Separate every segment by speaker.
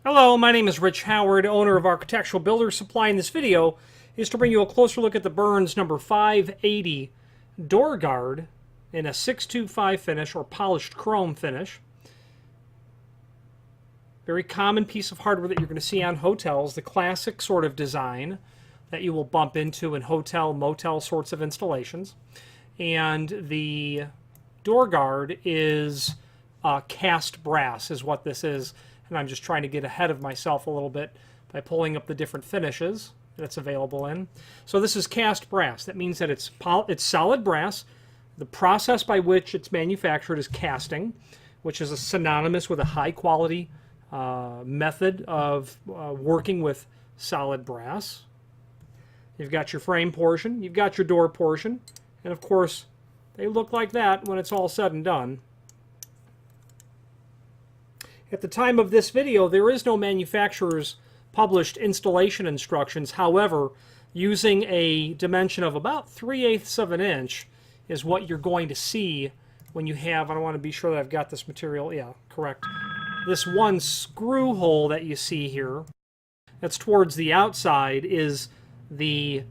Speaker 1: Hello, my name is Rich Howard, owner of Architectural Builders Supply. And this video is to bring you a closer look at the Burns number 580 door guard in a 625 finish or polished chrome finish. Very common piece of hardware that you're going to see on hotels, the classic sort of design that you will bump into in hotel, motel sorts of installations. And the door guard is cast brass is what this is. And I'm just trying to get ahead of myself a little bit by pulling up the different finishes that it's available in. So this is cast brass. That means that it's solid brass. The process by which it's manufactured is casting, which is synonymous with a high quality method of working with solid brass. You've got your frame portion, you've got your door portion, and of course they look like that when it's all said and done. At the time of this video, there is no manufacturer's published installation instructions. However, using a dimension of about 3/8 of an inch is what you're going to see when you have, I want to be sure that I've got this material, yeah, correct. This one screw hole that you see here, that's towards the outside, is the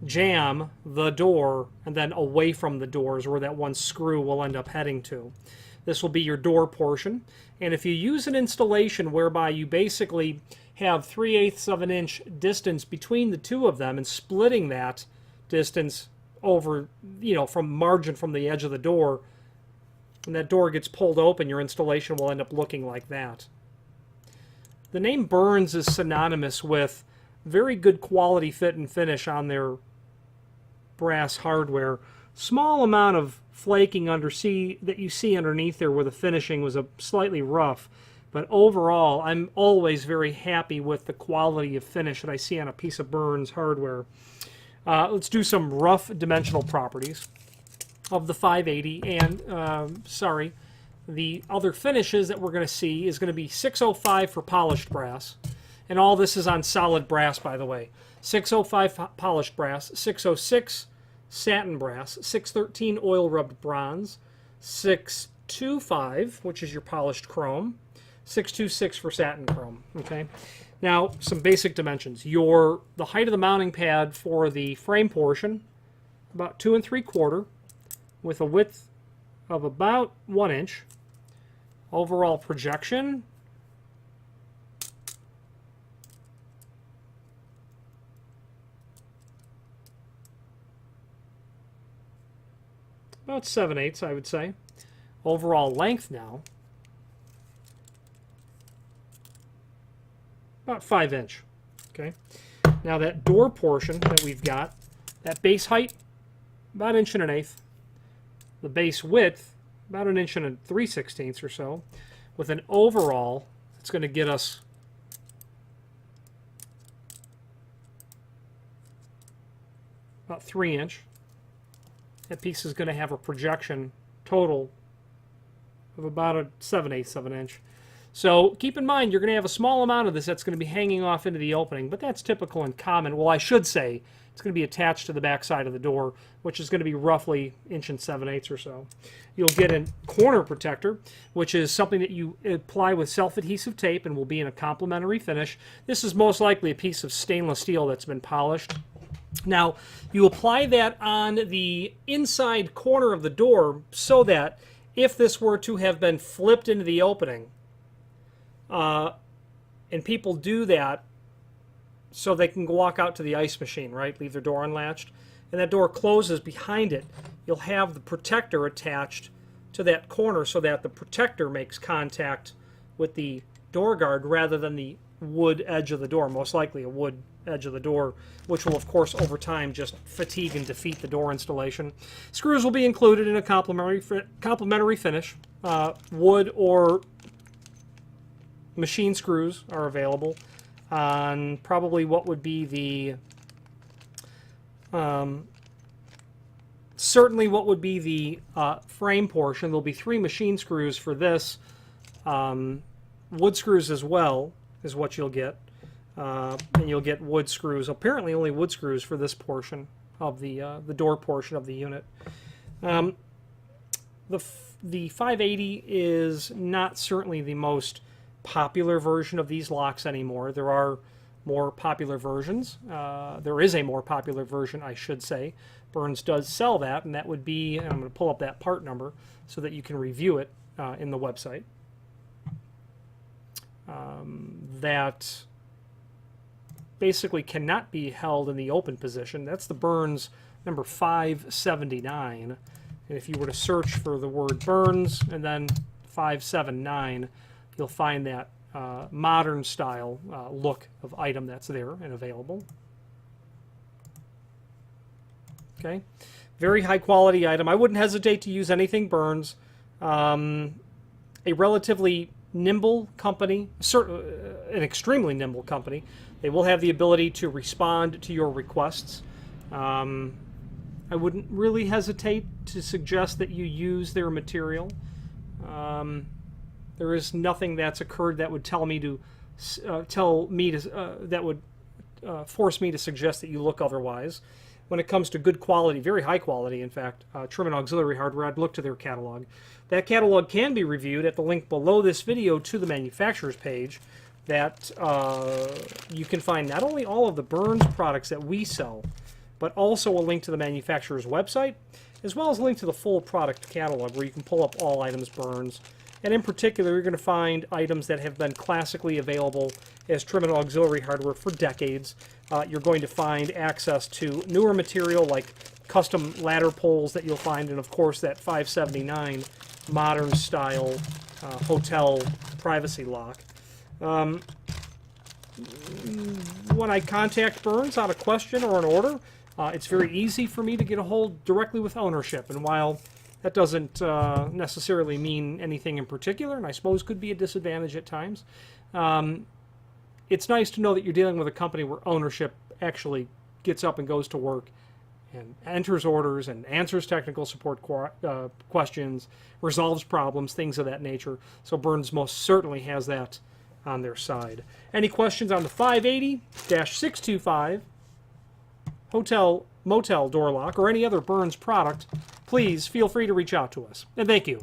Speaker 1: jamb, the door, and then away from the door is where that one screw will end up heading to. This will be your door portion. And if you use an installation whereby you basically have 3/8 of an inch distance between the two of them and splitting that distance over, from margin from the edge of the door, when that door gets pulled open, your installation will end up looking like that. The name Burns is synonymous with very good quality fit and finish on their brass hardware. Small amount of flaking undersea that you see underneath there where the finishing was slightly rough, but overall I'm always very happy with the quality of finish that I see on a piece of Burns hardware. Let's do some rough dimensional properties of the 580, and the other finishes that we're going to see is going to be 605 for polished brass, and all this is on solid brass, by the way. 605 polished brass, 606 satin brass, 613 oil rubbed bronze, 625, which is your polished chrome, 626 for satin chrome. Okay, now some basic dimensions. The height of the mounting pad for the frame portion, about 2 3/4, with a width of about 1 inch. Overall projection, about 7/8, I would say. Overall length now, about 5 inch. Okay. Now that door portion that we've got, that base height, about 1 1/8. The base width, about 1 3/16 or so. With an overall, it's going to get us about 3 inch. That piece is going to have a projection total of about 7/8 of an inch. So keep in mind, you're going to have a small amount of this that's going to be hanging off into the opening, but that's typical and common. Well, I should say it's going to be attached to the back side of the door, which is going to be roughly 1 7/8 or so. You'll get a corner protector, which is something that you apply with self-adhesive tape and will be in a complementary finish. This is most likely a piece of stainless steel that's been polished. Now, you apply that on the inside corner of the door so that if this were to have been flipped into the opening, and people do that so they can walk out to the ice machine, right? Leave their door unlatched, and that door closes behind it, you'll have the protector attached to that corner so that the protector makes contact with the door guard rather than the wood edge of the door, most likely a wood edge of the door, which will of course over time just fatigue and defeat the door installation. Screws will be included in a complementary finish. Wood or machine screws are available on probably what would be the certainly what would be the frame portion. There'll be 3 machine screws for this. Wood screws as well is what you'll get. And you'll get wood screws. Apparently only wood screws for this portion of the door portion of the unit. The 580 is not certainly the most popular version of these locks anymore. There are more popular versions. There is a more popular version, I should say. Burns does sell that, and that would be, and I'm going to pull up that part number so that you can review it in the website. That basically cannot be held in the open position. That's the Burns number 579. And if you were to search for the word Burns and then 579, you'll find that modern style look of item that's there and available. Okay, very high quality item. I wouldn't hesitate to use anything Burns. A relatively nimble company, an extremely nimble company. They will have the ability to respond to your requests. I wouldn't really hesitate to suggest that you use their material. There is nothing that's occurred that would tell me to that would force me to suggest that you look otherwise. When it comes to good quality, very high quality, in fact, trim and auxiliary hardware, I'd look to their catalog. That catalog can be reviewed at the link below this video to the manufacturer's page. That you can find not only all of the Burns products that we sell, but also a link to the manufacturer's website, as well as a link to the full product catalog where you can pull up all items Burns. And in particular, you're going to find items that have been classically available as trim and auxiliary hardware for decades. You're going to find access to newer material like custom ladder poles that you'll find, and of course that 579 modern style hotel privacy lock. When I contact Burns on a question or an order, it's very easy for me to get a hold directly with ownership. And while that doesn't necessarily mean anything in particular, and I suppose could be a disadvantage at times, it's nice to know that you're dealing with a company where ownership actually gets up and goes to work and enters orders and answers technical support questions, resolves problems, things of that nature. So Burns most certainly has that on their side. Any questions on the 580-625 hotel motel door lock or any other Burns product, please feel free to reach out to us. And thank you.